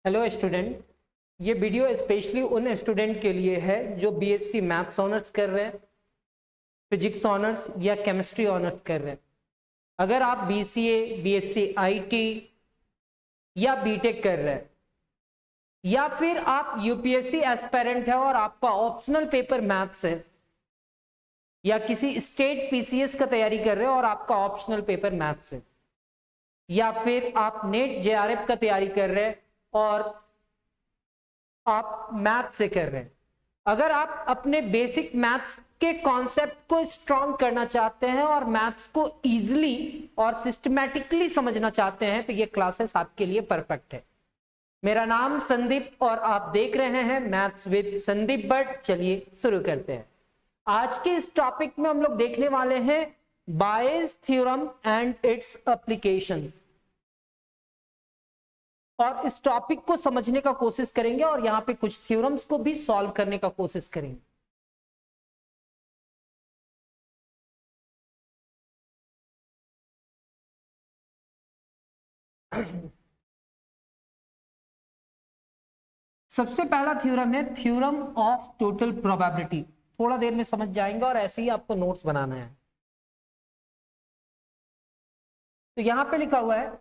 Hello student, ये video specially उन student के लिए है जो बीएससी मैथ्स ऑनर्स कर रहे हैं, फिजिक्स ऑनर्स या केमिस्ट्री ऑनर्स कर रहे हैं। अगर आप बीसीए, बीएससी आईटी या बीटेक कर रहे हैं या फिर आप यूपीएससी एस्पिरेंट है और आपका ऑप्शनल पेपर मैथ्स है या किसी स्टेट पीसीएस का तैयारी कर रहे हो और आपका ऑप्शनल पेपर मैथ्स है या फिर आप नेट जेआरएफ का तैयारी कर रहे हैं और आप मैथ से कर रहे हैं। अगर आप अपने बेसिक मैथ्स के कॉन्सेप्ट को स्ट्रॉन्ग करना चाहते हैं और मैथ्स को इजीली और सिस्टमैटिकली समझना चाहते हैं तो ये क्लासेस आपके लिए परफेक्ट है। मेरा नाम संदीप और आप देख रहे हैं मैथ्स विद संदीप भट्ट। चलिए शुरू करते हैं। आज के इस टॉपिक में हम लोग देखने वाले हैं बायस थ्योरम एंड इट्स एप्लीकेशन, और इस टॉपिक को समझने का कोशिश करेंगे और यहां पे कुछ थ्योरम्स को भी सॉल्व करने का कोशिश करेंगे। सबसे पहला थ्योरम है थ्योरम ऑफ टोटल प्रोबेबिलिटी। थोड़ा देर में समझ जाएंगे और ऐसे ही आपको नोट्स बनाना है। तो यहां पे लिखा हुआ है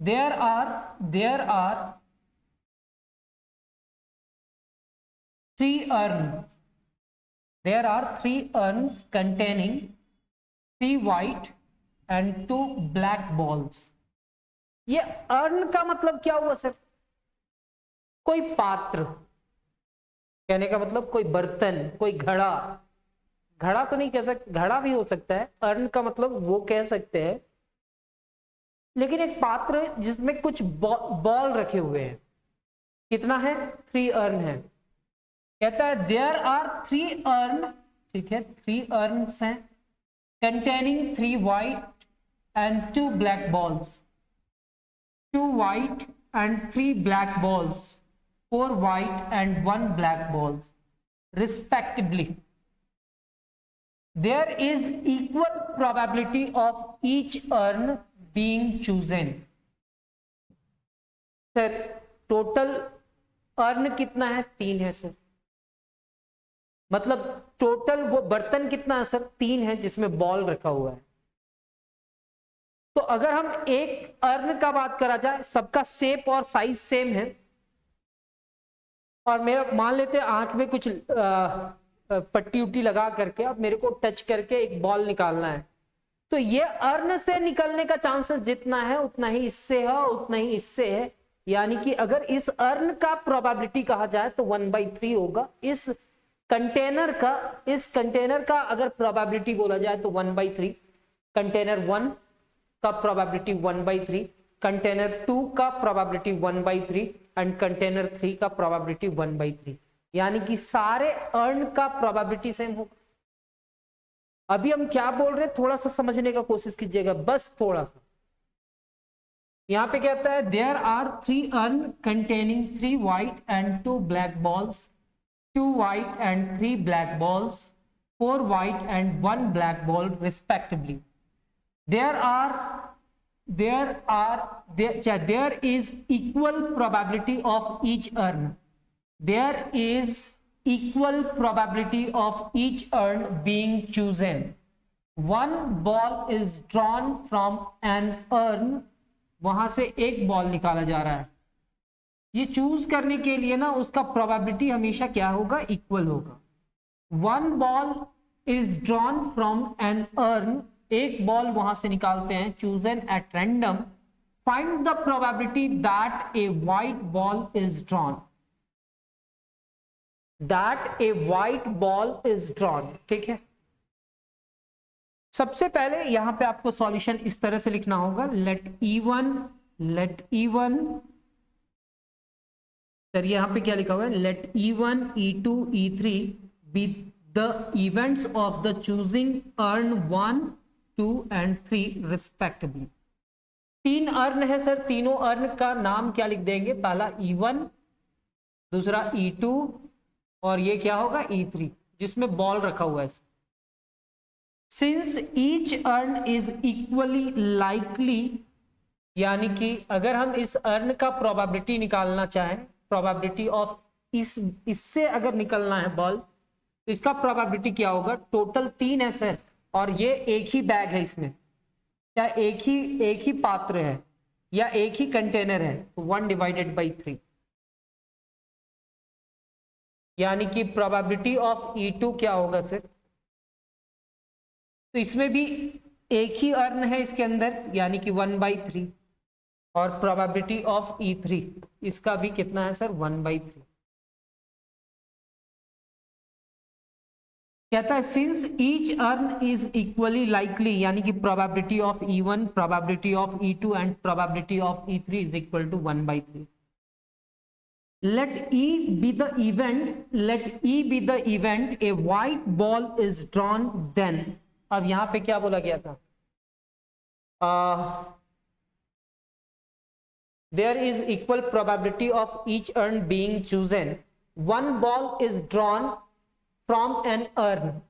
there are three urns containing 3 white and 2 black balls। ये अर्न का मतलब क्या हुआ सर? कोई पात्र, कहने का मतलब कोई बर्तन, कोई घड़ा। घड़ा तो नहीं कह सकते, घड़ा भी हो सकता है। अर्न का मतलब वो कह सकते हैं, लेकिन एक पात्र जिसमें कुछ बॉल रखे हुए हैं। कितना है? 3 अर्न है। कहता है देयर आर 3 अर्न, ठीक है, 3 अर्न्स हैं containing 3 white and 2 black balls। 2 white and 3 black balls, 4 white and 1 black balls respectively। There is equal probability of each urn being chosen। Sir total earn कितना है? 3 है sir. मतलब total वो बर्तन कितना है सर? 3 है जिसमें बॉल रखा हुआ है। तो अगर हम एक अर्न का बात करा जाए, सबका शेप और साइज सेम है, और मेरा मान लेते हैं आंख में कुछ पट्टी उट्टी लगा करके अब मेरे को टच करके एक बॉल निकालना है, तो ये अर्न से निकलने का चांसेस जितना है उतना ही इससे है, उतना ही इससे है। यानी कि अगर इस अर्न का प्रोबेबिलिटी कहा जाए तो 1/3 होगा। इस कंटेनर का अगर प्रोबेबिलिटी बोला जाए तो 1/3। कंटेनर 1 का प्रोबेबिलिटी 1/3, कंटेनर 2 का प्रोबेबिलिटी 1/3 एंड कंटेनर 3 का प्रोबेबिलिटी 1/3। यानी कि सारे अर्न का प्रोबेबिलिटी सेम होगा। अभी हम क्या बोल रहे हैं थोड़ा सा समझने का कोशिश कीजिएगा, बस थोड़ा सा। यहां पे कहता है there are 3 urn containing 3 white and 2 black balls, 2 white and 3 black balls, 4 white and 1 black ball respectively। There is equal probability of each urn। There is equal probability of each urn being chosen। One ball is drawn from an urn। वहां से एक ball निकाला जा रहा है। ये choose करने के लिए ना उसका प्रोबेबिलिटी हमेशा क्या होगा? इक्वल होगा। One ball is drawn from an urn. एक बॉल वहां से निकालते हैं, chosen at random. Find the probability that a white ball is drawn. That a white ball is drawn, ठीक है। सबसे पहले यहां पे आपको सॉल्यूशन इस तरह से लिखना होगा, लेट E1 सर यहां पे क्या लिखा हुआ है? Let E1, E2, E3 be the events of the choosing urn 1, 2 and 3 respectively. 3 urn है सर, तीनों अर्न का नाम क्या लिख देंगे? पहला E1, दूसरा E2 और ये क्या होगा? E3 जिसमें बॉल रखा हुआ है। Since each urn is equally likely यानी कि अगर हम इस अर्न का प्रोबेबिलिटी निकालना चाहें, प्रोबेबिलिटी ऑफ इससे अगर निकलना है बॉल, तो इसका प्रोबेबिलिटी क्या होगा? टोटल 3 है सर, और ये एक ही बैग है, इसमें क्या एक ही पात्र है या एक ही कंटेनर है? 1/3, यानी कि प्रोबेबिलिटी ऑफ E2 क्या होगा सर? तो इसमें भी एक ही अर्न है इसके अंदर, यानी कि 1/3, और प्रोबेबिलिटी ऑफ E3 इसका भी कितना है सर? 1/3। कहता है since each urn is equally likely, यानी कि probability of E1, probability of E2 and probability of E3 is equal to 1/3। let E be the event a white ball is drawn, then अब यहां पे क्या बोला गया था? there is equal probability of each urn being chosen, one ball is drawn from an urn।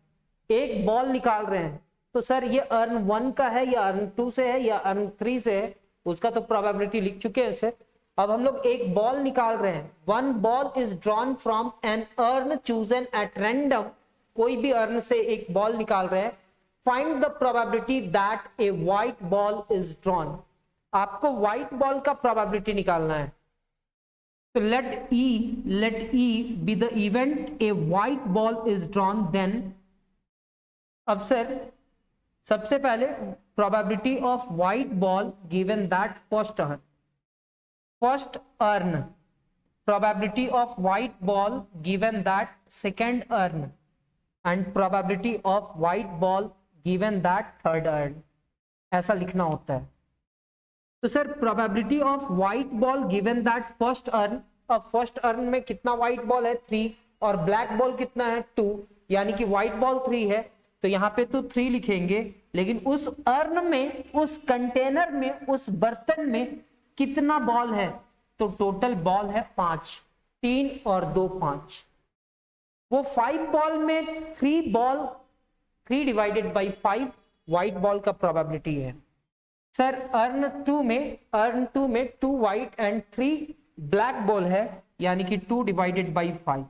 एक ball निकाल रहे हैं, तो सर ये अर्न 1 का है या अर्न 2 से है या अर्न 3 से है, उसका तो प्रोबेबिलिटी लिख चुके हैं सर। अब हम लोग एक बॉल निकाल रहे हैं, one ball is drawn from an urn chosen at random, कोई भी अर्न से एक बॉल निकाल रहे हैं। Find the probability that a white ball is drawn, आपको व्हाइट बॉल का प्रोबेबिलिटी निकालना है। तो let E be the event a white ball is drawn, then अब सर सबसे पहले probability of white ball given that first earn, probability of white ball given that second earn, and probability of white ball given that third earn, ऐसा लिखना होता है। तो sir probability of white ball given that first earn, अब first earn में कितना white ball है? 3, और ब्लैक बॉल कितना है? 2, यानी कि व्हाइट बॉल 3 है, तो यहां पे तो 3 लिखेंगे, लेकिन उस अर्न में, उस कंटेनर में, उस बर्तन में कितना बॉल है? तो टोटल बॉल है 5, 3 और 2 5। वो 5 बॉल में 3/5 व्हाइट बॉल का प्रोबेबिलिटी है। सर अर्न 2 में 2 व्हाइट एंड 3 ब्लैक बॉल है, यानी कि 2/5।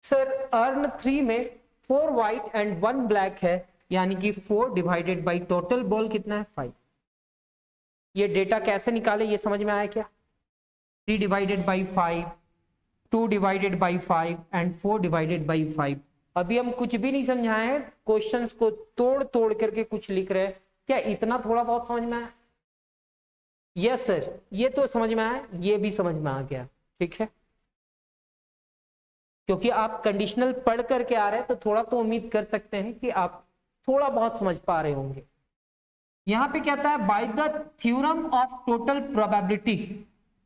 सर अर्न 3 में 4 व्हाइट एंड 1 ब्लैक है, यानी कि 4/, टोटल बॉल कितना है? 5। ये डेटा कैसे निकाले, ये समझ में आया क्या? 3/5, 2/5 एंड 4/5। अभी हम कुछ भी नहीं समझाए हैं, क्वेश्चंस को तोड़ तोड़ करके कुछ लिख रहे हैं। क्या इतना थोड़ा बहुत समझ में आया? यस सर, ये तो समझ में आया, ये भी समझ में आ गया, ठीक है। क्योंकि आप कंडीशनल पढ़ करके आ रहे हैं, तो थोड़ा तो उम्मीद कर सकते हैं कि आप थोड़ा बहुत समझ पा रहे होंगे। यहां पे कहता है by the theorem of total probability,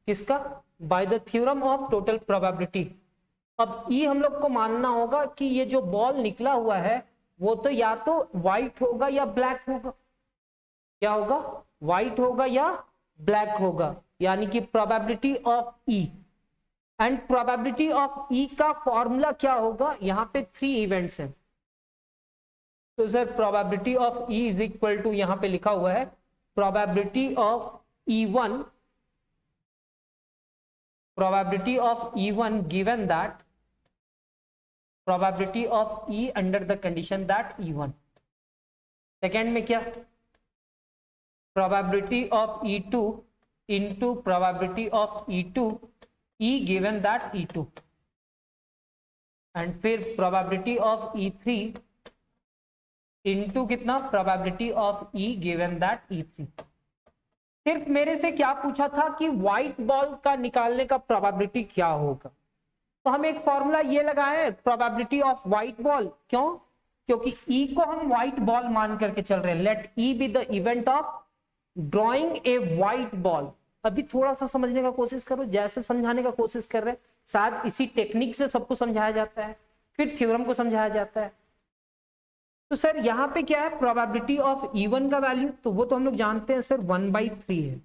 किसका? By the theorem of total probability. अब ये हम लोग को मानना होगा कि ये जो बॉल निकला हुआ है वो तो या तो व्हाइट होगा या ब्लैक होगा। क्या होगा? व्हाइट होगा या ब्लैक होगा, यानी कि probability of E, and probability of E का फॉर्मूला क्या होगा? यहाँ पे 3 इवेंट्स हैं, तो sir probability of E is equal to, यहाँ पे लिखा हुआ है probability of E1, probability of E1 given that probability of E under the condition that E1। Second में क्या? probability of E2 into probability of E2 E given that E2, and फिर probability of E3 into कितना? probability of E given that E3। सिर्फ मेरे से क्या पूछा था कि व्हाइट बॉल का निकालने का प्रोबेबिलिटी क्या होगा, तो हम एक फॉर्मूला ये लगाए, प्रोबेबिलिटी ऑफ व्हाइट बॉल। क्यों? क्योंकि E को हम व्हाइट बॉल मान करके चल रहे हैं। Let E be the event of drawing a white ball. अभी थोड़ा सा समझने का कोशिश करो, जैसे समझाने का कोशिश कर रहे हैं, शायद इसी टेक्निक से सबको समझाया जाता है, फिर थ्योरम को समझाया जाता है। तो सर यहाँ पे क्या है? प्रोबेबिलिटी ऑफ E1 का वैल्यू, तो वो तो हम लोग जानते हैं सर 1/3 है,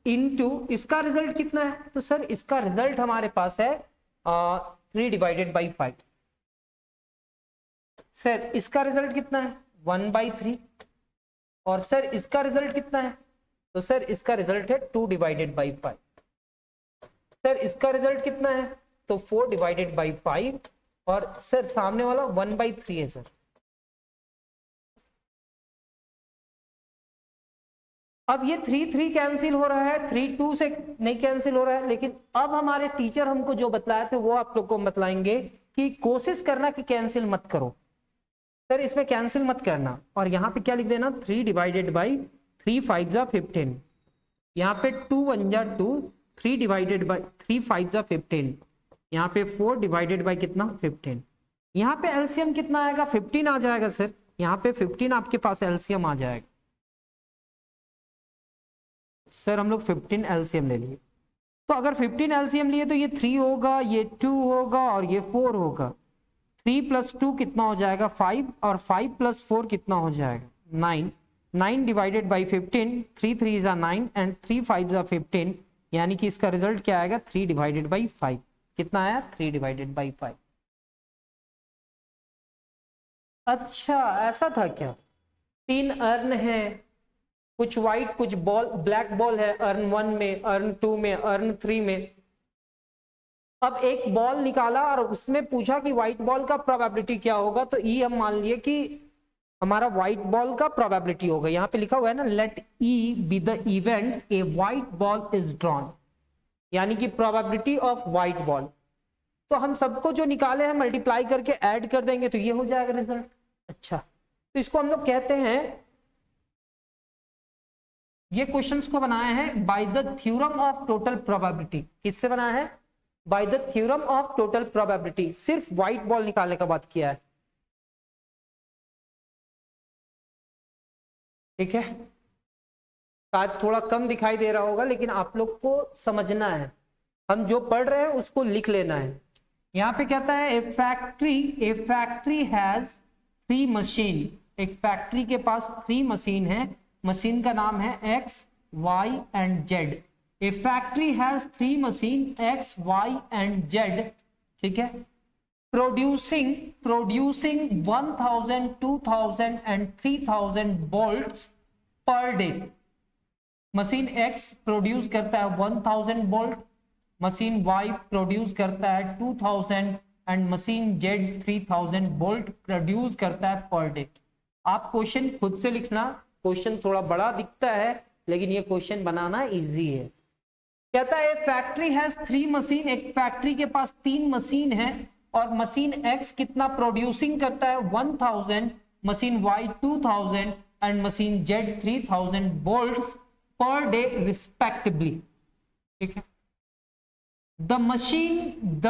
इनटू इसका रिजल्ट कितना है? तो सर इसका रिजल्ट हमारे पास है 3/5। सर इसका रिजल्ट कितना है? 1/3। और सर इसका रिजल्ट कितना है, तो सर इसका रिजल्ट है 2 डिवाइडेड बाई 5। सर इसका रिजल्ट कितना है, तो 4 डिवाइडेड बाई 5, और सर सामने वाला 1/3 है सर। अब ये 3 कैंसिल हो रहा है, 3 से नहीं कैंसिल हो रहा है, लेकिन अब हमारे टीचर हमको जो बतलाए थे वो आप लोग को बतलाएंगे कि कोशिश करना कि कैंसिल मत करो सर, इसमें कैंसिल मत करना। और यहाँ पे क्या लिख देना, 3 डिवाइडेड बाई 3 5 जा 15, यहाँ पे 2 1 जा 2, 3 डिवाइडेड बाई 3 5 जा 15, यहाँ पे 4 डिवाइडेड बाई कितना 15, यहाँ पे एलसीएम कितना आएगा 15 आ जाएगा सर, यहाँ पे 15 आपके पास एलसीएम आ जाएगा। सर हम लोग 15 एलसीएम ले लिए, तो अगर 15 एलसीएम लिए तो ये 3 होगा, ये 2 होगा और ये 4 होगा। 3 + 2 कितना हो जाएगा 5, और 5 + 4 कितना हो जाएगा 9। 9 डिवाइडेड बाई 15, 3 3 जा 9 एंड 3 5 जा 15, यानी कि इसका रिजल्ट क्या आएगा 3 डिवाइडेड बाई 5। कितना आया 3 डिवाइडेड बाई 5। अच्छा ऐसा था क्या, 3 अर्न है, कुछ व्हाइट कुछ बॉल ब्लैक बॉल है, अर्न 1 में, अर्न 2 में, अर्न 3 में। अब एक बॉल निकाला और उसमें पूछा कि व्हाइट बॉल का प्रोबेबिलिटी क्या होगा, तो ई हम मान लिए कि हमारा व्हाइट बॉल का प्रोबेबिलिटी होगा। यहाँ पे लिखा हुआ है ना, let E be the event a white ball is drawn, यानी कि प्रोबेबिलिटी ऑफ व्हाइट बॉल। तो हम सबको जो निकाले हैं मल्टीप्लाई करके ऐड कर देंगे तो ये हो जाएगा रिजल्ट। अच्छा तो इसको हम लोग कहते हैं, ये क्वेश्चंस को बनाया है by the theorem of total probability. किससे बनाया है, by the theorem of total probability. सिर्फ व्हाइट बॉल निकालने का बात किया है, ठीक है। शायद थोड़ा कम दिखाई दे रहा होगा लेकिन आप लोग को समझना है, हम जो पढ़ रहे हैं उसको लिख लेना है। यहाँ पे कहता है ए फैक्ट्री हैज 3 मशीन, एक फैक्ट्री के पास 3 मशीन है, मशीन का नाम है X, Y and Z। A factory has 3 machine X, Y and Z, ठीक है। Producing 1000, 2000 and 3000 bolts per day. Machine X produce करता है 1000 बोल्ट, मशीन Y प्रोड्यूस करता है 2000 and machine Z 3000 bolt produce करता है पर डे। आप question खुद से लिखना, क्वेश्चन थोड़ा बड़ा दिखता है लेकिन ये क्वेश्चन बनाना इजी है। कहता है फैक्ट्री हैज 3 मशीन, एक फैक्ट्री के पास 3 मशीन है और मशीन X कितना प्रोड्यूसिंग करता है 1000, machine Y 2000 and machine Z 3000 bolts per day respectively, ठीक है। The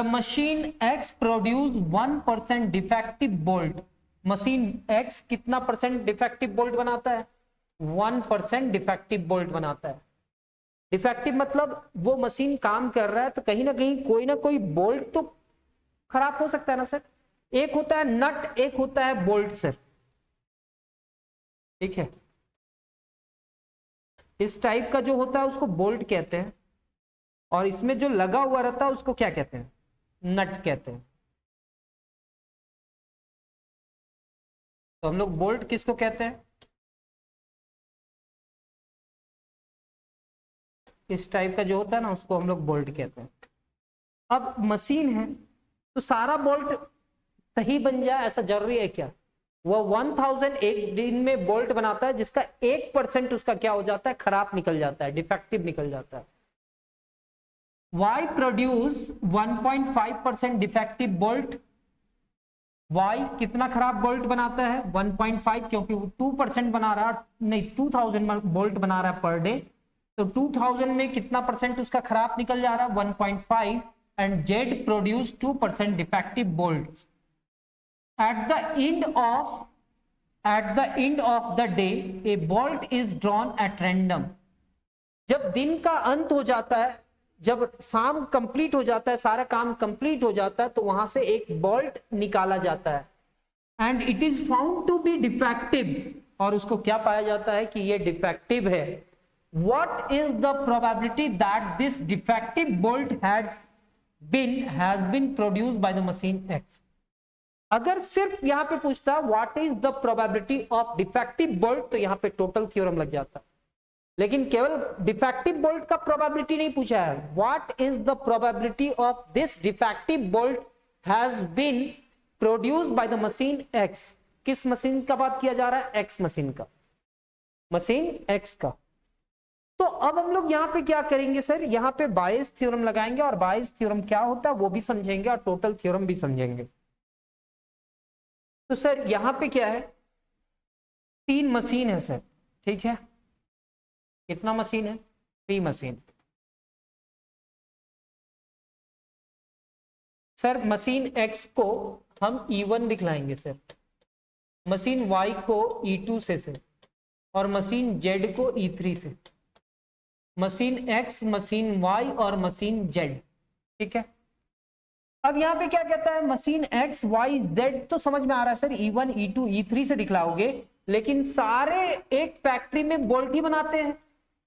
machine X produce 1% defective bolt। Machine X कितना परसेंट डिफेक्टिव बोल्ट बनाता है, 1% डिफेक्टिव बोल्ट बनाता है। डिफेक्टिव मतलब वो मशीन काम कर रहा है तो कहीं ना कोई बोल्ट तो खराब हो सकता है ना सर। एक होता है नट, एक होता है बोल्ट सर, ठीक है। इस टाइप का जो होता है उसको बोल्ट कहते हैं और इसमें जो लगा हुआ रहता है उसको क्या कहते हैं, नट कहते हैं। तो हम लोग बोल्ट किसको कहते हैं, इस टाइप का जो होता है ना उसको हम लोग बोल्ट कहते हैं। अब मशीन है तो सारा बोल्ट सही बन जाए ऐसा जरूरी है क्या, वो 1000 एक दिन में बोल्ट बनाता है जिसका 1% उसका क्या हो जाता है, खराब निकल जाता है, डिफेक्टिव निकल जाता है। Y produce 1.5% defective bolt. Y कितना खराब बोल्ट बनाता है 1.5, क्योंकि वो 2% बना रहा है, नहीं 2000 बोल्ट बना रहा है पर डे, तो 2000 में कितना परसेंट उसका खराब निकल जा रहा है 1.5, and Z produce 2% defective bolts. At the end of the day a bolt is drawn at random. जब दिन का अंत हो जाता है, जब शाम कंप्लीट हो जाता है, सारा काम कंप्लीट हो जाता है, तो वहां से एक बोल्ट निकाला जाता है and it is found to be defective, और उसको क्या पाया जाता है कि ये डिफेक्टिव है। What is the probability that this defective bolt has been produced by the machine X। अगर सिर्फ यहां पे पूछता what is the probability of defective bolt तो यहां पे टोटल थ्योरम लग जाता, लेकिन केवल डिफेक्टिव बोल्ट का प्रोबेबिलिटी नहीं पूछा है, what is the probability of this defective bolt has been produced by the machine X. किस मशीन का बात किया जा रहा है? एक्स मशीन का, मशीन एक्स का। तो अब हम लोग यहाँ पे क्या करेंगे सर, यहाँ पे बायस थ्योरम लगाएंगे, और बायस थ्योरम क्या होता है वो भी समझेंगे और टोटल थ्योरम भी समझेंगे। तो सर यहाँ पे क्या है, 3 मशीन है सर, ठीक है। कितना मशीन है? 3 मशीन। सर मशीन एक्स को हम E1 दिखलाएंगे सर, मशीन Y को E2 से सर, और मशीन Z को E3 से। मशीन X, मशीन Y और मशीन Z, ठीक है। अब यहाँ पे क्या कहता है, मशीन X, Y, Z तो समझ में आ रहा है सर, E1, E2, E3 से दिखलाओगे, लेकिन सारे एक फैक्ट्री में बोल्ट ही बनाते हैं,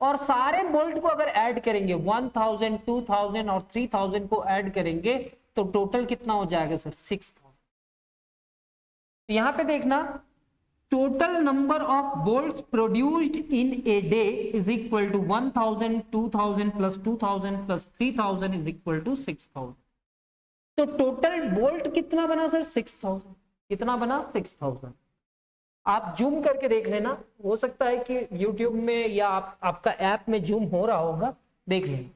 और सारे बोल्ट को अगर ऐड करेंगे 1000, 2000 और 3000 को ऐड करेंगे तो टोटल कितना हो जाएगा सर? 6000। यहां पे देखना, total number of bolts produced in a day is equal to 1000, 2000 plus 2000 plus 3000 is equal to 6000। तो टोटल बोल्ट कितना बना सर? 6000। कितना बना? 6000। आप जूम करके देख लेना, हो सकता है कि YouTube में या आपका ऐप में जूम हो रहा होगा, देख लेना।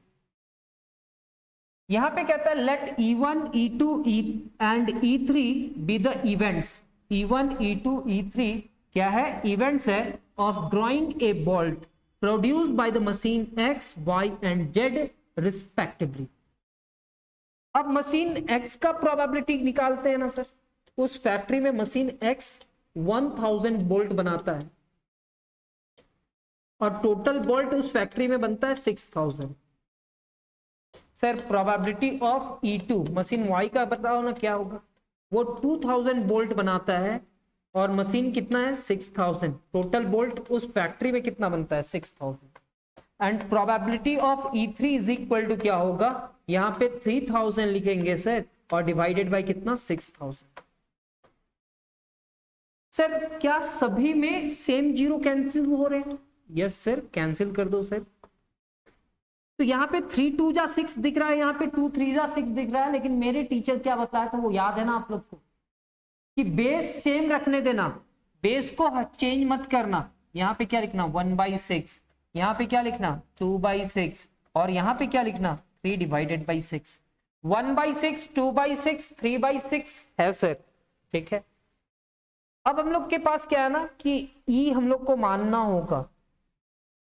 यहां पे कहता है let E1, E2 and E3 be the events. E1, E2, E3 क्या है? इवेंट्स है of drawing a bolt produced by the machine X, Y and Z respectively. अब मशीन X का प्रोबेबिलिटी निकालते हैं ना सर। उस फैक्ट्री में मशीन X 1000 बोल्ट बनाता है और टोटल बोल्ट उस फैक्ट्री में बनता है 6000। Sir probability of E2, machine Y का बताओ ना क्या होगा? वो 2000 बोल्ट बनाता है और मशीन कितना है? 6000। टोटल बोल्ट उस फैक्ट्री में कितना बनता है? 6000। And probability of E3 is equal to क्या होगा? यहाँ पे 3000 लिखेंगे सर, और डिवाइडेड बाय कितना? 6000। सर क्या सभी में सेम जीरो कैंसिल हो रहे हैं? यस सर, कैंसिल कर दो सर। तो यहाँ पे 3 2 जा 6 दिख रहा है, यहाँ पे 2 3 जा 6 दिख रहा है, लेकिन मेरे टीचर क्या बताया था वो याद है ना आप लोग को, कि बेस सेम रखने देना, बेस को चेंज मत करना। यहाँ पे क्या लिखना? 1/6, यहाँ पे क्या लिखना? 2/6, और यहाँ पे क्या लिखना? 3 डिवाइडेड बाई 6। 1/6, 2/6, 3/6 है सर, ठीक है। अब हम लोग के पास क्या है ना कि E हम लोग को मानना होगा,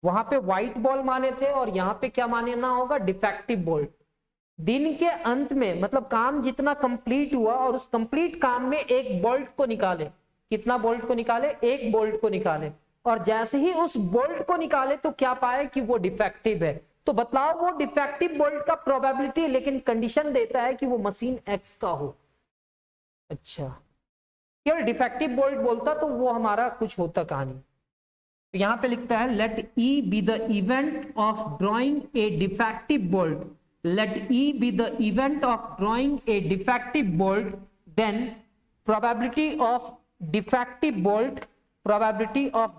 वहां पे व्हाइट बॉल माने थे और यहाँ पे क्या मानना होगा? Defective bolt. दिन के अंत में मतलब काम जितना कंप्लीट हुआ और उस कंप्लीट काम में एक बोल्ट को निकाले। कितना बोल्ट को निकाले? एक बोल्ट को निकाले, और जैसे ही उस बोल्ट को निकाले तो क्या पाए कि वो डिफेक्टिव है। तो बतलाओ वो डिफेक्टिव बोल्ट का प्रोबेबिलिटी, लेकिन कंडीशन देता है कि वो मशीन एक्स का हो। अच्छा, केवल डिफेक्टिव बोल्ट बोलता तो वो हमारा कुछ होता कहानी। तो यहां पे लिखता है let E be the event of drawing a defective bolt, let E be the event of drawing a defective bolt, then probability of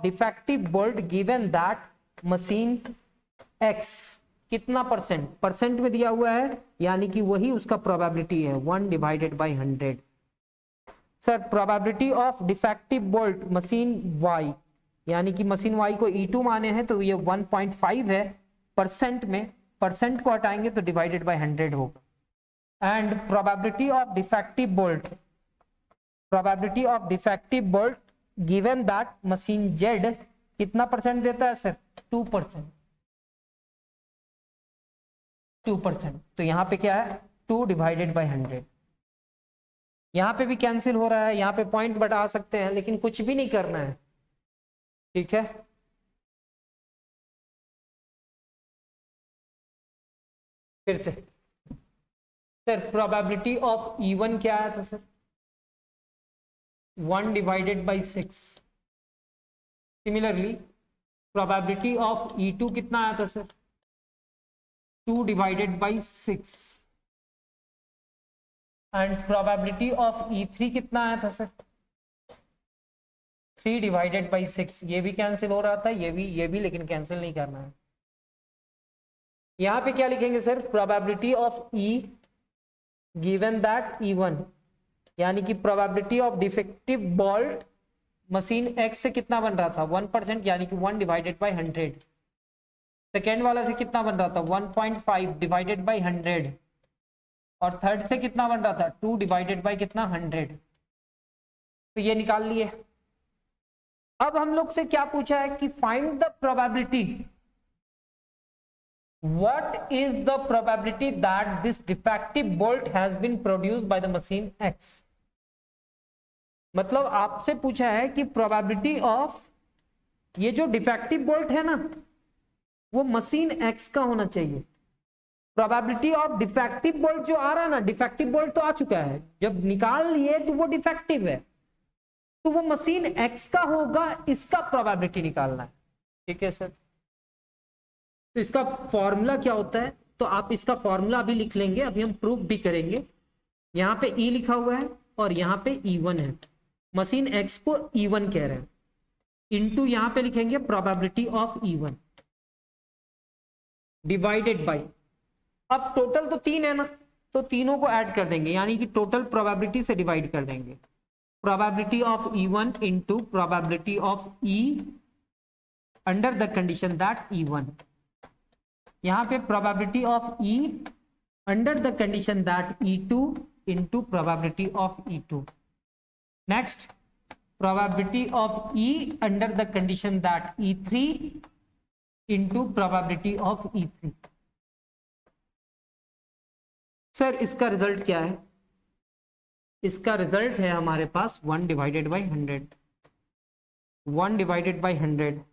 defective bolt given that machine X कितना परसेंट में दिया हुआ है, यानी कि वही उसका प्रोबेबिलिटी है 1 divided by 100। Sir probability of defective bolt machine Y, यानी कि मशीन Y को E2 माने हैं तो ये 1.5 है परसेंट में, परसेंट को हटाएंगे तो डिवाइडेड बाय 100 होगा। And probability of defective bolt given that machine Z कितना परसेंट देता है सर? 2%। तो यहां पे क्या है? 2 डिवाइडेड बाय 100। यहां पे भी कैंसिल हो रहा है, यहां पे पॉइंट बढ़ा सकते हैं, लेकिन कुछ भी नहीं करना है, ठीक है। फिर से सर प्रोबेबिलिटी ऑफ E1 क्या आया था sir? 1 divided by 6। Similarly probability of E2 कितना आया था sir? 2 divided by 6। And probability of E3 कितना आया था सर? 3 divided by 6। ये भी कैंसिल हो रहा था, ये भी, लेकिन कैंसिल नहीं करना है। यहां पे क्या लिखेंगे sir? Probability of E given that E1, यानी कि probability of defective bolt machine X से कितना बन रहा था? 1%, यानी कि 1 डिवाइडेड बाई 100। सेकेंड वाला से कितना बन रहा था? 1.5 डिवाइडेड बाई 100। और थर्ड से कितना बन रहा था? 2 डिवाइडेड बाई कितना? 100। तो ये निकाल लिए। अब हम लोग से क्या पूछा है कि find the probability, what is the probability that this defective bolt has been produced by the machine X। मतलब आपसे पूछा है कि प्रोबेबिलिटी ऑफ ये जो डिफेक्टिव बोल्ट है ना, वो मशीन X का होना चाहिए। प्रोबेबिलिटी ऑफ डिफेक्टिव बोल्ट जो आ रहा है ना, डिफेक्टिव बोल्ट तो आ चुका है, जब निकाल लिए तो वो डिफेक्टिव है, तो वो मशीन X का होगा, इसका प्रोबेबिलिटी निकालना है। ठीक है सर। तो इसका फॉर्मूला क्या होता है? तो आप इसका फॉर्मूला अभी लिख लेंगे, अभी हम प्रूफ भी करेंगे। यहाँ पे E लिखा हुआ है और यहाँ पे E1 है, मशीन X को E1 कह रहे हैं, इनटू यहाँ पे लिखेंगे probability of E1 divided by, अब टोटल तो 3 है ना, तो तीनों को ऐड कर देंगे, यानी कि टोटल प्रोबेबिलिटी से डिवाइड कर देंगे। Probability of E1 into probability of E under the condition that E1, यहाँ पे probability of E under the condition that E2 into probability of E2। Next, probability of E under the condition that E3 into probability of E3। Sir इसका result क्या है? इसका result है हमारे पास 1 divided by 100। 1 divided by 100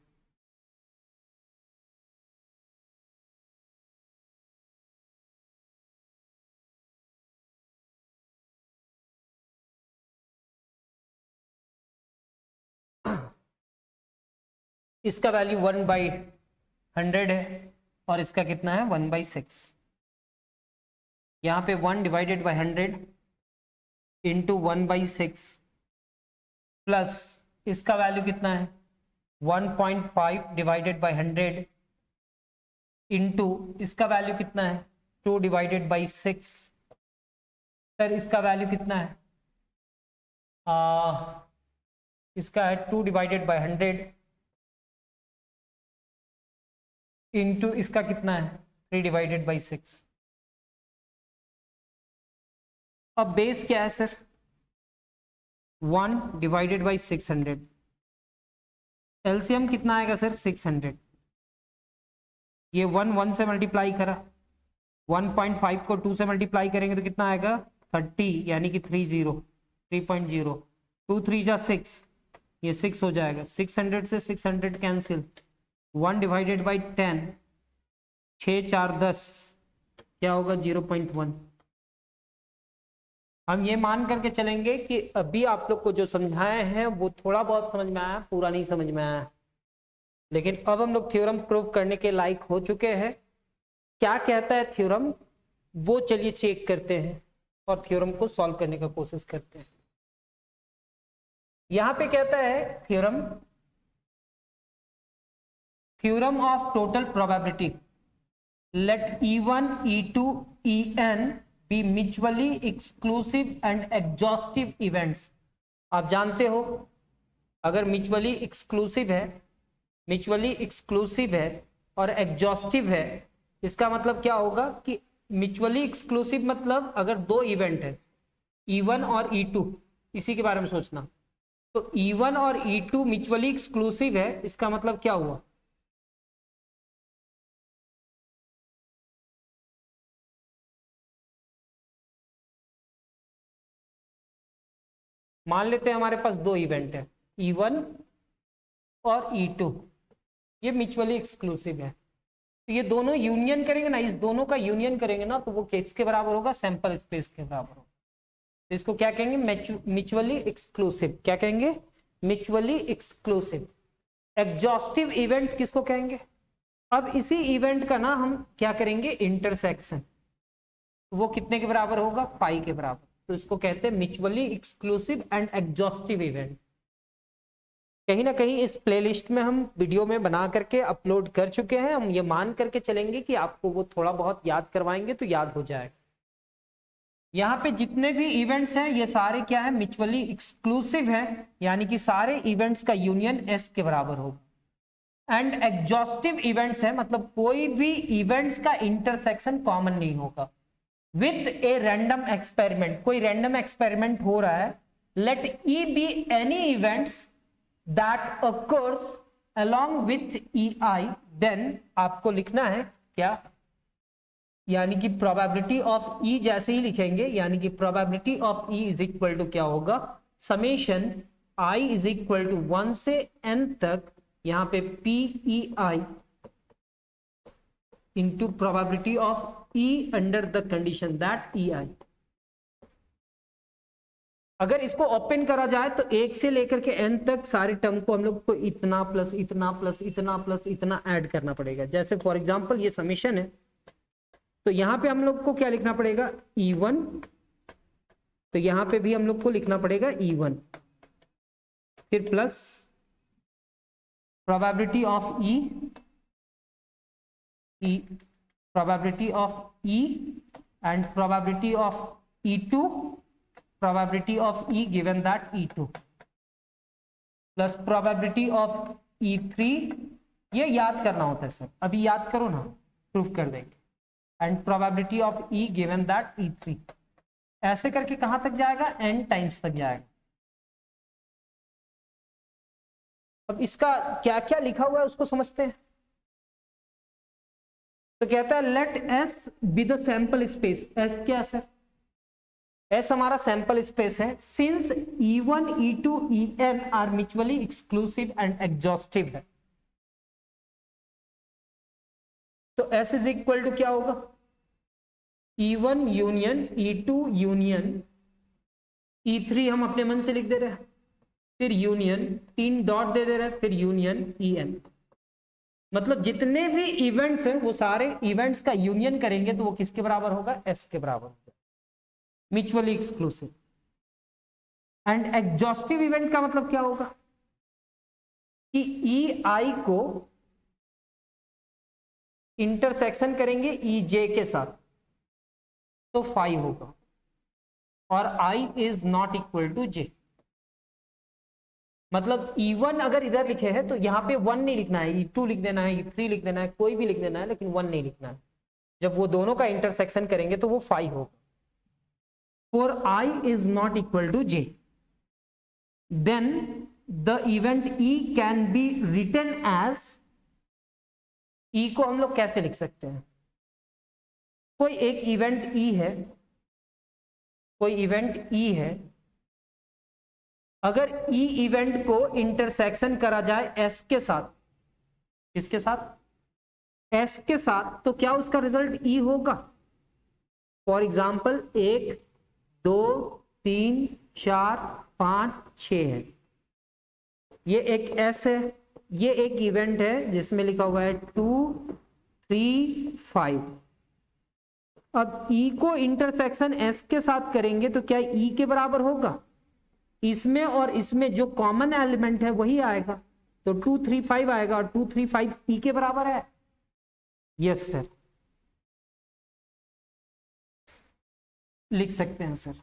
इसका value 1/100 है और इसका कितना है? 1/6। यहाँ पे 1 डिवाइडेड बाई 100 इंटू 1/6 प्लस इसका वैल्यू कितना है? 1.5 डिवाइडेड बाई 100 इंटू इसका वैल्यू कितना है? 2 डिवाइडेड बाई 6। सर इसका वैल्यू कितना है? इसका है 2 डिवाइडेड बाई 100 इंटू इसका कितना है? 3 डिवाइडेड बाई 6। अब बेस क्या है सर? 1 divided by 600। एलसीएम कितना आएगा सर? 600। ये 1 से मल्टीप्लाई करा, 1.5 को 2 से मल्टीप्लाई करेंगे तो कितना आएगा? 30, यानी कि 3.0। 2 3 जा 6, ये 6 हो जाएगा। 600 से 600 कैंसिल, 1 डिवाइडेड बाई 10, 6 4 10, क्या होगा? 0.1। हम ये मान करके चलेंगे कि अभी आप लोग को जो समझाए हैं वो थोड़ा बहुत समझ में आया, पूरा नहीं समझ में आया, लेकिन अब हम लोग थ्योरम प्रूव करने के लायक हो चुके हैं। क्या कहता है थ्योरम, वो चलिए चेक करते हैं और थ्योरम को सॉल्व करने का कोशिश करते हैं। यहां पे कहता है theorem of total probability, let E1 E2 En be mutually exclusive and exhaustive events। आप जानते हो अगर म्यूचुअली एक्सक्लूसिव है और एग्जॉस्टिव है, इसका मतलब क्या होगा कि म्यूचुअली एक्सक्लूसिव मतलब अगर 2 इवेंट है E1 और E2, इसी के बारे में सोचना, तो E1 और E2 म्यूचुअली एक्सक्लूसिव है, इसका मतलब क्या हुआ? मान लेते हैं हमारे पास 2 इवेंट है E1 और E2, ये म्यूचुअली एक्सक्लूसिव है, तो ये दोनों यूनियन करेंगे ना, इस दोनों का यूनियन करेंगे ना, तो वो किसके बराबर होगा? सैंपल स्पेस के बराबर होगा। तो इसको क्या कहेंगे? Mutually exclusive. क्या कहेंगे? Mutually exclusive. एग्जॉस्टिव इवेंट किसको कहेंगे? अब इसी इवेंट का ना हम क्या करेंगे? इंटरसेक्शन। वो कितने के बराबर होगा? पाई के बराबर। तो इसको कहते हैं mutually exclusive and exhaustive event. कहीं ना कहीं इस प्लेलिस्ट में हम वीडियो में बना करके अपलोड कर चुके हैं, हम ये मान करके चलेंगे कि आपको वो थोड़ा बहुत याद करवाएंगे तो याद हो जाएगा। यहाँ पे जितने भी इवेंट्स हैं ये सारे क्या है, म्यूचुअली एक्सक्लूसिव है, यानी कि सारे इवेंट्स का यूनियन एस के बराबर होगा। एंड एग्जॉस्टिव इवेंट्स है, मतलब कोई भी इवेंट्स का इंटरसेक्शन कॉमन नहीं होगा। विथ ए रैंडम एक्सपेरिमेंट, कोई रैंडम एक्सपेरिमेंट हो रहा है, let E be any events that occurs along with EI, then आपको लिखना है क्या, यानी कि प्रोबेबिलिटी ऑफ E जैसे ही लिखेंगे, यानी कि probability of E is equal to क्या होगा, summation I is equal to 1 से n तक, यहाँ पे PEI into probability of E under the condition that EI। अगर इसको ओपन करा जाए तो 1 से लेकर के n तक सारे टर्म को हम लोग को इतना प्लस इतना प्लस इतना प्लस इतना ऐड करना पड़ेगा। जैसे फॉर एग्जांपल ये समीशन है, तो यहां पे हम लोग को क्या लिखना पड़ेगा, E1, तो यहां पे भी हम लोग को लिखना पड़ेगा E1, फिर plus probability of E, probability of E and probability of E2, probability of E given that E2 plus probability of E3। ये याद करना होता है सर, अभी याद करो ना, प्रूफ कर देंगे। And probability of E given that E3, ऐसे करके कहां तक जाएगा, n टाइम्स तक जाएगा। अब इसका क्या क्या लिखा हुआ है उसको समझते हैं। तो कहता है let S be the sample space, S क्या है, S हमारा सैंपल स्पेस है। Since E1, E2, En are mutually exclusive and exhaustive है, तो S इज इक्वल टू क्या होगा, E1 union E2 union E3 हम अपने मन से लिख दे रहे हैं, फिर यूनियन 3 डॉट दे रहे हैं, फिर यूनियन En। मतलब जितने भी इवेंट्स हैं वो सारे इवेंट्स का यूनियन करेंगे तो वो किसके बराबर होगा, S के बराबर होगा, mutually exclusive. And exhaustive event का मतलब क्या होगा कि EI को इंटरसेक्शन करेंगे EJ के साथ तो 5 होगा, और I is not equal to J। मतलब E1 अगर इधर लिखे हैं तो यहां पे 1 नहीं लिखना है, E2 लिख देना है, E3 लिख देना है, कोई भी लिख देना है, लेकिन 1 नहीं लिखना है। जब वो दोनों का इंटरसेक्शन करेंगे तो वो 5 होगा। For I is not equal to J, then the event E can be written as, E को हम लोग कैसे लिख सकते हैं, कोई एक इवेंट E है, कोई इवेंट E है, अगर E इवेंट को इंटरसेक्शन करा जाए S के साथ, किसके साथ, S के साथ, तो क्या उसका रिजल्ट E होगा। फॉर एग्जाम्पल 1 2 3 4 5 6 है, ये एक S है, ये एक इवेंट है जिसमें लिखा हुआ है 2 3 5। अब E को इंटरसेक्शन S के साथ करेंगे तो क्या E के बराबर होगा, इसमें और इसमें जो कॉमन एलिमेंट है वही आएगा, तो 2 3 5 आएगा, और 2 3 5 E के बराबर है। यस सर, लिख सकते हैं सर।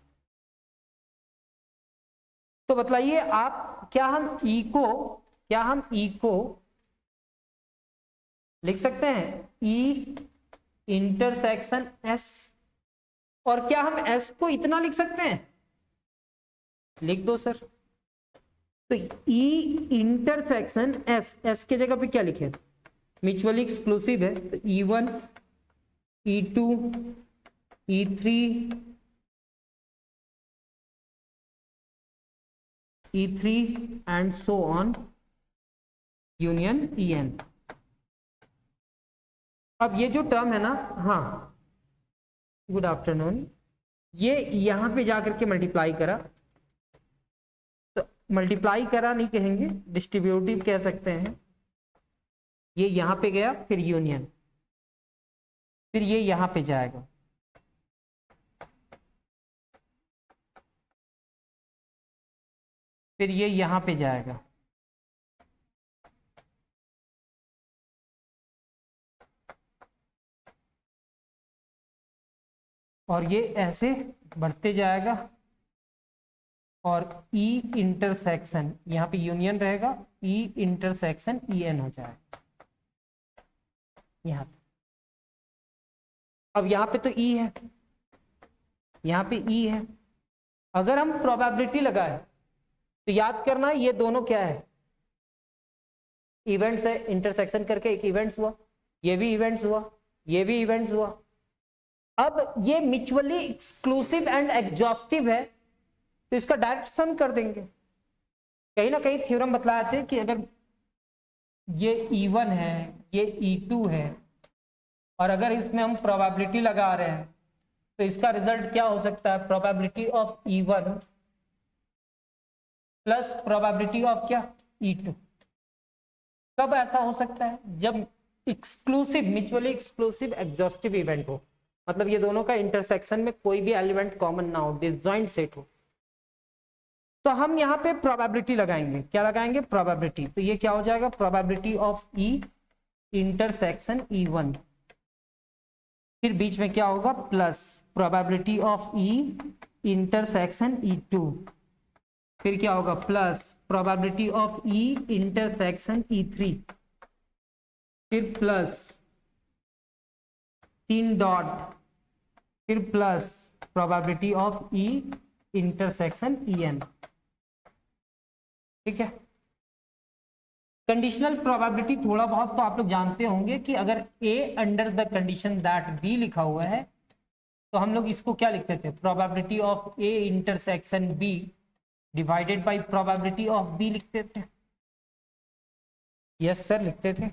तो बताइए आप, क्या हम E को लिख सकते हैं E इंटरसेक्शन S, और क्या हम S को इतना लिख सकते हैं, लिख दो सर। तो E इंटरसेक्शन S के जगह पे क्या लिखे, म्यूचुअली एक्सक्लूसिव है, तो E1 E2 E3 E3 and so on union En। अब ये जो टर्म है ना, हाँ गुड आफ्टरनून, ये यहां पे जाकर के मल्टीप्लाई करा, तो मल्टीप्लाई करा नहीं कहेंगे, डिस्ट्रीब्यूटिव कह सकते हैं। ये यहां पे गया, फिर यूनियन, फिर ये यहां पे जाएगा, फिर ये यहां पे जाएगा, और ये ऐसे बढ़ते जाएगा, और E इंटरसेक्शन यहाँ पे यूनियन रहेगा, E इंटरसेक्शन EN हो जाएगा यहाँ पे। अब यहाँ पे तो E है, यहाँ पे E है। अगर हम प्रोबेबिलिटी लगाए तो याद करना ये दोनों क्या है, इवेंट्स है, इंटरसेक्शन करके एक इवेंट्स हुआ, ये भी इवेंट्स हुआ, ये भी इवेंट्स हुआ। अब ये म्यूचुअली एक्सक्लूसिव एंड एग्जॉस्टिव है, तो इसका डायरेक्ट सम कर देंगे। कहीं ना कहीं थ्योरम बतलाए थे कि अगर ये E1 है, ये E2 है, और अगर इसमें हम प्रोबेबिलिटी लगा रहे हैं तो इसका रिजल्ट क्या हो सकता है, probability of E1 plus probability of क्या, E2। कब ऐसा हो सकता है, जब exclusive, mutually exclusive exhaustive event हो, मतलब ये दोनों का इंटरसेक्शन में कोई भी एलिमेंट कॉमन ना हो, डिसजॉइंट सेट हो। तो हम यहाँ पे प्रोबेबिलिटी लगाएंगे, क्या लगाएंगे, प्रोबेबिलिटी। तो ये क्या हो जाएगा, probability of E intersection E1, फिर बीच में क्या होगा, plus probability of E intersection E2, फिर क्या होगा, plus probability of E intersection E3, फिर प्लस 3 डॉट, फिर plus probability of E intersection EN। ठीक है। कंडीशनल प्रोबेबिलिटी थोड़ा बहुत तो आप लोग जानते होंगे कि अगर A under the condition that B लिखा हुआ है तो हम लोग इसको क्या लिखते थे, probability of A intersection B divided by probability of B लिखते थे। यस सर, लिखते थे।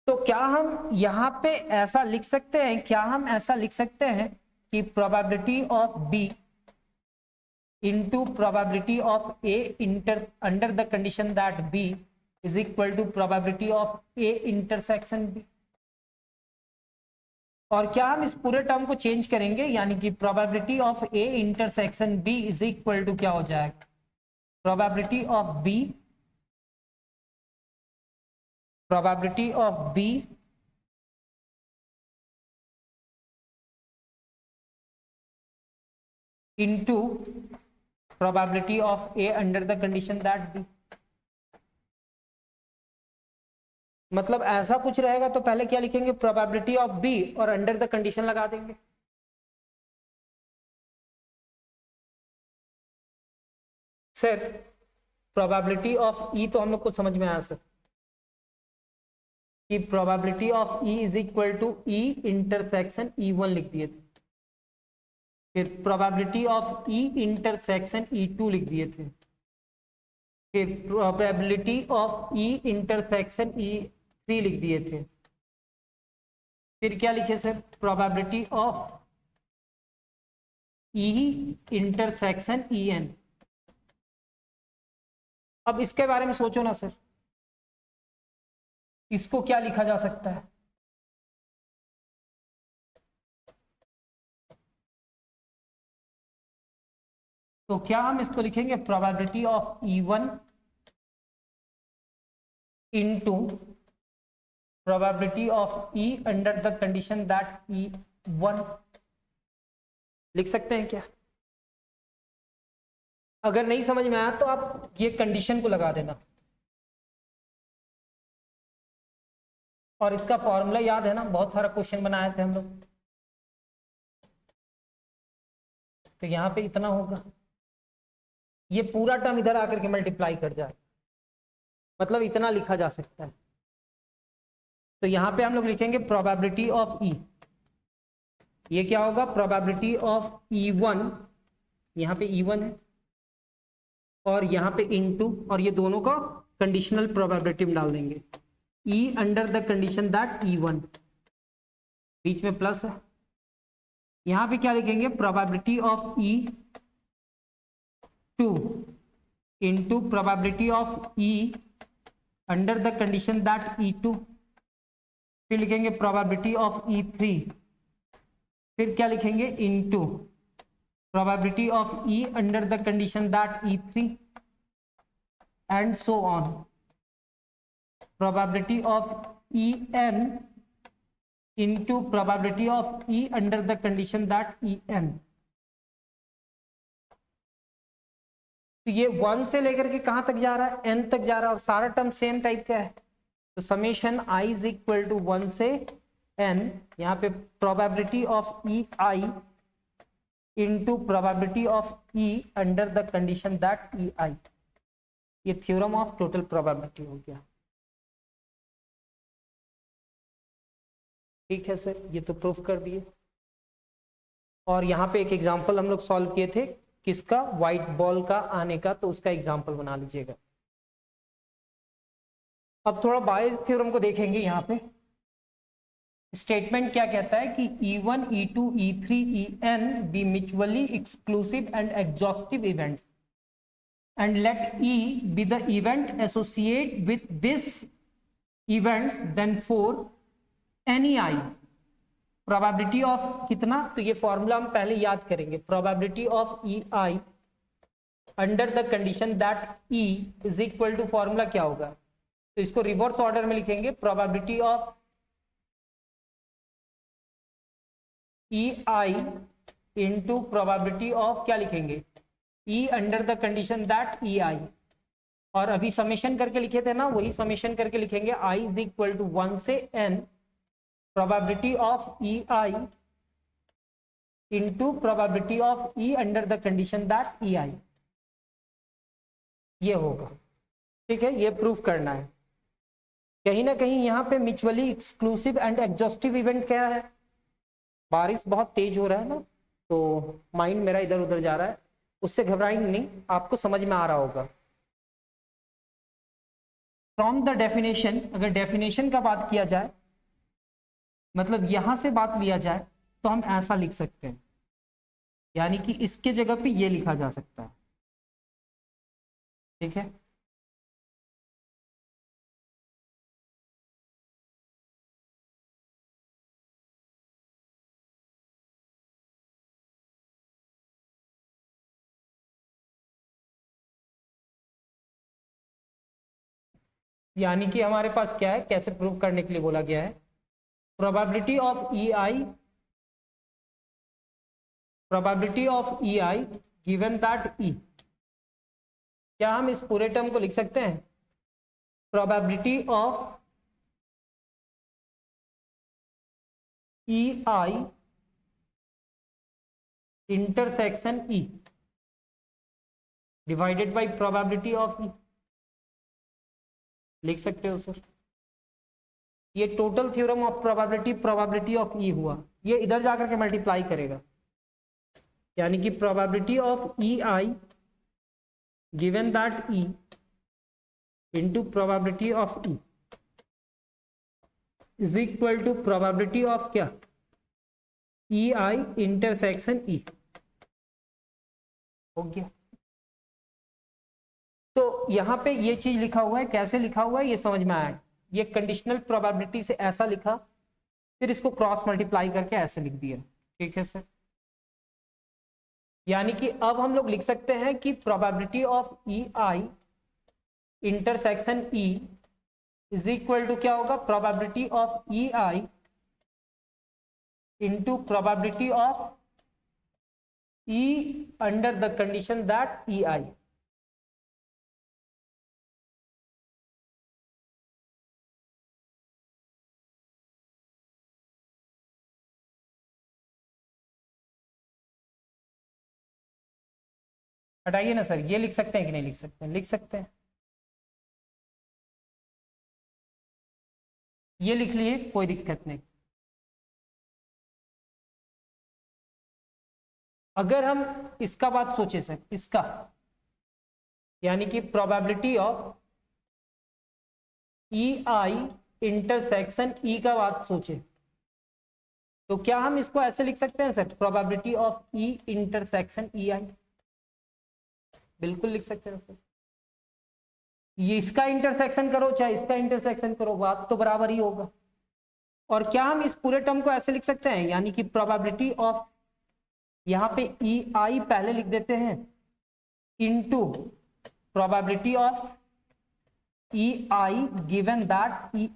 तो क्या हम यहाँ पे ऐसा लिख सकते हैं, क्या हम ऐसा लिख सकते हैं कि probability of B into probability of A under the condition that B is equal to probability of A intersection B। और क्या हम इस पूरे टर्म को चेंज करेंगे, यानी कि probability of A intersection B is equal to क्या हो जाएगा, probability of B into probability of A under the condition that B। मतलब ऐसा कुछ रहेगा तो पहले क्या लिखेंगे, प्रोबेबिलिटी ऑफ B और अंडर द कंडीशन लगा देंगे। सर प्रोबेबिलिटी ऑफ E तो हम लोग को समझ में आया सर, कि probability of E is equal to E intersection E1 लिख दिए थे, फिर probability of E intersection E2 लिख दिए थे, फिर probability of E intersection E3 लिख दिए थे, फिर क्या लिखे sir, probability of E intersection EN। अब इसके बारे में सोचो ना सर, इसको क्या लिखा जा सकता है, तो क्या हम इसको लिखेंगे, probability of E1 into probability of E under the condition that E1 लिख सकते हैं क्या। अगर नहीं समझ में आया तो आप ये कंडीशन को लगा देना, और इसका फॉर्मूला याद है ना, बहुत सारा क्वेश्चन बनाए थे हम लोग। तो यहां पे इतना होगा, ये पूरा टर्म इधर आकर के मल्टीप्लाई कर जाए, मतलब इतना लिखा जा सकता है। तो यहां पे हम लोग लिखेंगे प्रोबेबिलिटी ऑफ E, ये क्या होगा, प्रोबेबिलिटी ऑफ E1, यहाँ पे E1 है और यहाँ पे इनटू, और ये दोनों का कंडीशनल प्रोबेबिलिटी में डाल देंगे, E under the condition that E1, बीच में प्लस है। यहाँ पे क्या लिखेंगे, probability of E2 into probability of E under the condition that E2, फिर लिखेंगे प्रोबेबिलिटी ऑफ E3, फिर क्या लिखेंगे, into probability of E under the condition that E3 and so on, probability of En into probability of E under the condition that En। तो ये 1 से लेकर के कहां तक जा रहा है, n तक जा रहा है, और सारा टर्म सेम टाइप का है। तो summation i is equal to 1 से n, यहाँ पे probability of E I into probability of E under the condition that E I. ये थ्योरम ऑफ टोटल प्रोबेबिलिटी हो गया। ठीक है सर, ये तो प्रूफ कर दिए। और यहाँ पे एक एग्जांपल हम लोग सॉल्व किए थे, किसका, व्हाइट बॉल का आने का, तो उसका एग्जांपल बना लीजिएगा। अब थोड़ा बायस थ्योरम को देखेंगे। यहाँ पे स्टेटमेंट क्या कहता है कि E1, E2, E3, En be mutually exclusive and exhaustive events and let E be the event associated with this events, then for any I probability of कितना, तो ये फॉर्मूला हम पहले याद करेंगे, probability of E I under the condition that E is equal to, formula क्या होगा, तो इसको रिवर्स ऑर्डर में लिखेंगे, probability of E I into probability of, क्या लिखेंगे, E under the condition that E I, और अभी समेशन करके लिखे थे ना, वही समेशन करके लिखेंगे, आई इज इक्वल टू 1 से n probability of EI into probability of E under the condition that EI, ये होगा। ठीक है, ये प्रूफ करना है। कहीं ना कहीं यहाँ पे mutually exclusive and exhaustive event क्या है, बारिश बहुत तेज हो रहा है ना, तो माइंड मेरा इधर उधर जा रहा है, उससे घबराएंगे नहीं, आपको समझ में आ रहा होगा। फ्रॉम द डेफिनेशन, अगर डेफिनेशन का बात किया जाए, मतलब यहां से बात लिया जाए, तो हम ऐसा लिख सकते हैं, यानी कि इसके जगह पे ये लिखा जा सकता है। ठीक है, यानी कि हमारे पास क्या है, कैसे प्रूव करने के लिए बोला गया है, probability of EI, probability of EI given that E, क्या हम इस पूरे टर्म को लिख सकते हैं, probability of EI intersection E divided by probability of E, लिख सकते हो सर। ये total theorem of probability of E हुआ, ये इधर जाकर के मल्टीप्लाई करेगा, यानी कि probability of E I given that E into probability of E is equal to probability of क्या, ई आई इंटरसेक्शन ई। हो गया। तो यहां पे ये चीज लिखा हुआ है, कैसे लिखा हुआ है ये समझ में आया, ये कंडीशनल प्रोबेबिलिटी से ऐसा लिखा, फिर इसको क्रॉस मल्टीप्लाई करके ऐसे लिख दिया। ठीक है सर, यानी कि अब हम लोग लिख सकते हैं कि probability of E I intersection E is equal to क्या होगा, probability of E I into probability of E under the condition that E I. हटाइए ना सर, ये लिख सकते हैं कि नहीं लिख सकते हैं, लिख सकते हैं, ये लिख लिए, कोई दिक्कत नहीं। अगर हम इसका बात सोचे सर, इसका यानी कि probability of E I intersection ई का बात सोचे, तो क्या हम इसको ऐसे लिख सकते हैं sir, probability of E intersection E I, बिल्कुल लिख सकते हैं सर। ये इसका इंटरसेक्शन करो चाहे इसका इंटरसेक्शन करो, बात तो बराबर ही होगा। और क्या हम इस पूरे टर्म को ऐसे लिख सकते हैं, यानी कि प्रोबेबिलिटी ऑफ यहाँ पे ई आई पहले लिख देते हैं into probability of E I given that E,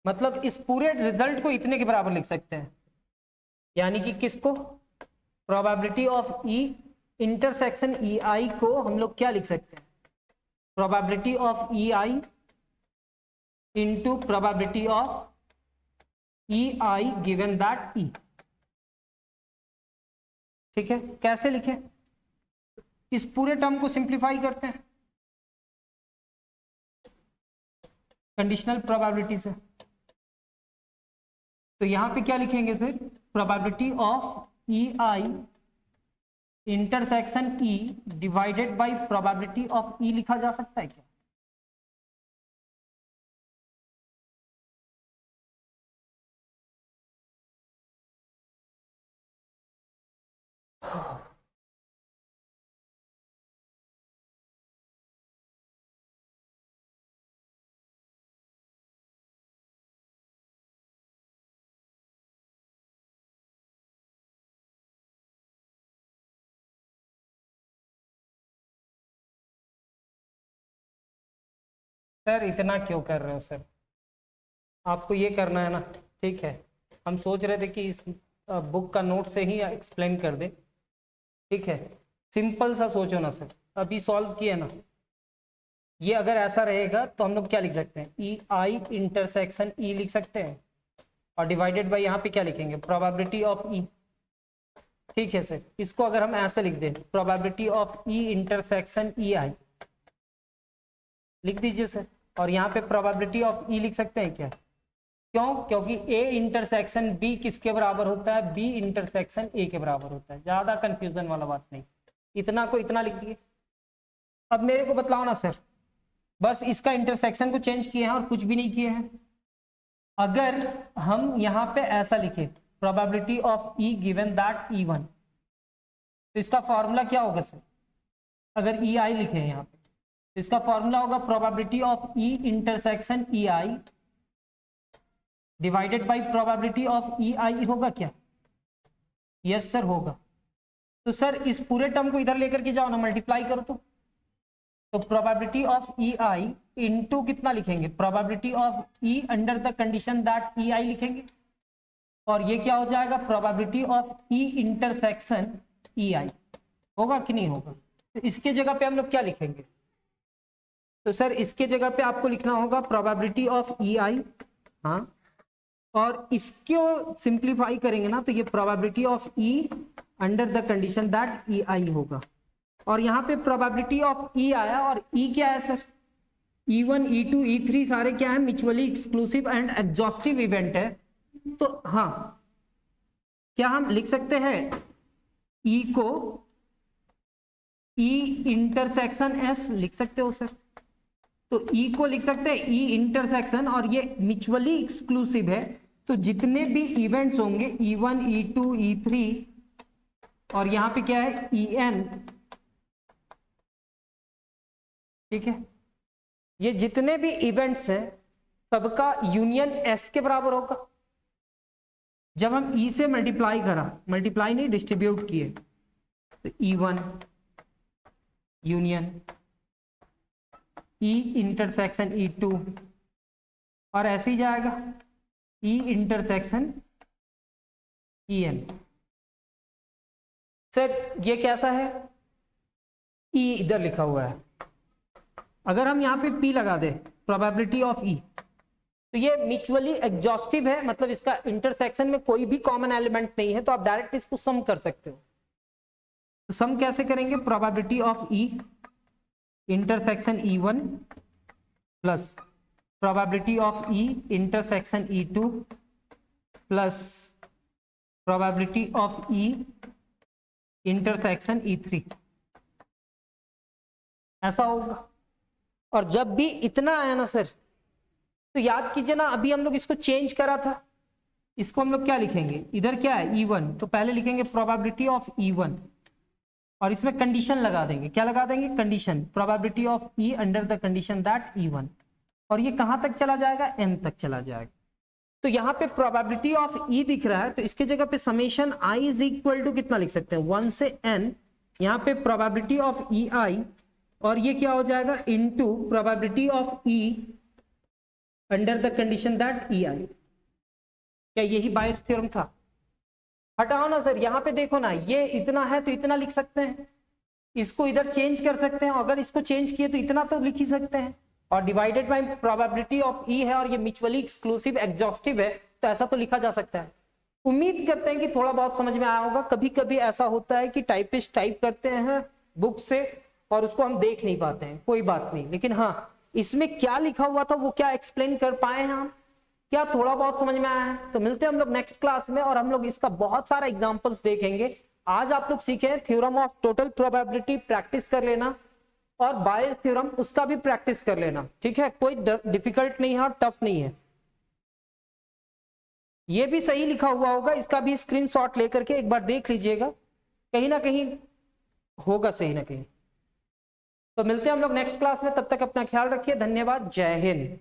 मतलब इस पूरे रिजल्ट को इतने के बराबर लिख सकते हैं, यानी कि किसको, probability of E intersection E I को हम लोग क्या लिख सकते हैं, probability of E I into probability of E I given that E. ठीक है, कैसे लिखें, इस पूरे टर्म को सिंप्लीफाई करते हैं कंडीशनल प्रोबेबिलिटी से। तो यहां पे क्या लिखेंगे sir, probability of E I intersection E divided by probability of E लिखा जा सकता है क्या? सर इतना क्यों कर रहे हो सर, आपको ये करना है ना, ठीक है, हम सोच रहे थे कि इस बुक का नोट से ही एक्सप्लेन कर दे, ठीक है, सिंपल सा सोचो ना सर, अभी सॉल्व किया ना, ये अगर ऐसा रहेगा तो हम लोग क्या लिख सकते हैं, ई आई इंटरसेक्शन ई लिख सकते हैं, और डिवाइडेड बाय यहाँ पे क्या लिखेंगे, प्रोबेबिलिटी ऑफ ई। ठीक है सर, इसको अगर हम ऐसे लिख दें, probability of E intersection E I लिख दीजिए सर, और यहाँ पे प्रोबेबिलिटी ऑफ ई लिख सकते हैं क्या? क्यों? क्योंकि ए इंटरसेक्शन बी किसके बराबर होता है, बी इंटरसेक्शन ए के बराबर होता है। ज्यादा कंफ्यूजन वाला बात नहीं, इतना को इतना लिख दिए। अब मेरे को बतलाओ ना सर, बस इसका इंटरसेक्शन को चेंज किए हैं और कुछ भी नहीं किए हैं। अगर हम यहाँ पे ऐसा लिखे, probability of E given that E one, तो इसका फॉर्मूला क्या होगा सर, अगर ई आई लिखे हैं यहाँ पे, तो इसका फॉर्मूला होगा probability of E intersection E I divided by probability of E I होगा क्या? यस सर होगा। तो सर इस पूरे टर्म को इधर लेकर के जाओ ना, मल्टीप्लाई करो तो probability of E I into कितना लिखेंगे, probability of E under the condition that E I लिखेंगे, और ये क्या हो जाएगा, probability of E intersection E I. होगा कि नहीं होगा? तो इसके जगह पे हम लोग क्या लिखेंगे, तो सर इसके जगह पे आपको लिखना होगा प्रोबेबिलिटी ऑफ ई आई, हाँ, और इसको सिंप्लीफाई करेंगे ना तो ये probability of E under the condition that E I होगा। और यहाँ पे प्रोबेबिलिटी ऑफ ई आया, और ई क्या है सर, E1 E2 E3 सारे क्या है, mutually exclusive and exhaustive event है। तो हाँ, क्या हम लिख सकते हैं ई को ई इंटरसेक्शन एस लिख सकते हो सर? तो ई को लिख सकते हैं ई इंटरसेक्शन, और ये म्यूचुअली एक्सक्लूसिव है, तो जितने भी इवेंट्स होंगे E1 E2 E3 और यहां पे क्या है En, ठीक है, ये जितने भी इवेंट्स हैं सबका यूनियन S के बराबर होगा। जब हम E से मल्टीप्लाई करा, मल्टीप्लाई नहीं डिस्ट्रीब्यूट किए, तो E1 union E intersection E2, और ऐसे ही जाएगा E इंटरसेक्शन En। सर ये कैसा है, E इधर लिखा हुआ है, अगर हम यहाँ पे P लगा दे, प्रोबेबिलिटी ऑफ E, तो ये म्यूचुअली एग्जॉस्टिव है, मतलब इसका इंटरसेक्शन में कोई भी कॉमन एलिमेंट नहीं है, तो आप डायरेक्ट इसको सम कर सकते हो। तो सम कैसे करेंगे, probability of E intersection E1 plus probability of E intersection E2 plus probability of E intersection E3, ऐसा होगा। और जब भी इतना आया ना सर, तो याद कीजिए ना, अभी हम लोग इसको चेंज करा था, इसको हम लोग क्या लिखेंगे, इधर क्या है E1, तो पहले लिखेंगे प्रोबेबिलिटी ऑफ E1, और इसमें कंडीशन लगा देंगे, क्या लगा देंगे, condition, probability of E under the condition that E1। और ये कहां तक चला जाएगा, n तक चला जाएगा। तो यहाँ पे प्रोबेबिलिटी ऑफ E दिख रहा है, तो इसके जगह पे summation I is equal to कितना लिख सकते हैं, 1 से n, यहाँ पे प्रोबेबिलिटी ऑफ EI, और ये क्या हो जाएगा, into probability of E under the condition that EI। क्या यही बायस थ्योरम था? हटाओ ना सर, यहाँ पे देखो ना, ये इतना है तो इतना लिख सकते हैं, इसको इधर चेंज कर सकते हैं, अगर इसको चेंज किए तो इतना तो लिख ही सकते हैं, और divided by probability of E है, और ये म्यूचुअली एक्सक्लूसिव एग्जॉस्टिव है, तो ऐसा तो लिखा जा सकता है। उम्मीद करते हैं कि थोड़ा बहुत समझ में आया होगा। कभी कभी ऐसा होता है कि टाइपिस्ट टाइप करते हैं बुक से और उसको हम देख नहीं पाते हैं, कोई बात नहीं, लेकिन हाँ इसमें क्या लिखा हुआ था वो क्या एक्सप्लेन कर पाए हैं हम, क्या थोड़ा बहुत समझ में आया है? तो मिलते हैं हम लोग नेक्स्ट क्लास में, और हम लोग इसका बहुत सारा एग्जांपल्स देखेंगे। आज आप लोग सीखे theorem of total probability, practice कर लेना, और बायस थ्योरम उसका भी प्रैक्टिस कर लेना, ठीक है? कोई डिफिकल्ट नहीं है और टफ नहीं है। ये भी सही लिखा हुआ होगा, इसका भी स्क्रीनशॉट लेकर के एक बार देख लीजिएगा, कहीं ना कहीं होगा सही ना कहीं। तो मिलते हैं हम लोग नेक्स्ट क्लास में, तब तक अपना ख्याल रखिए, धन्यवाद, जय हिंद।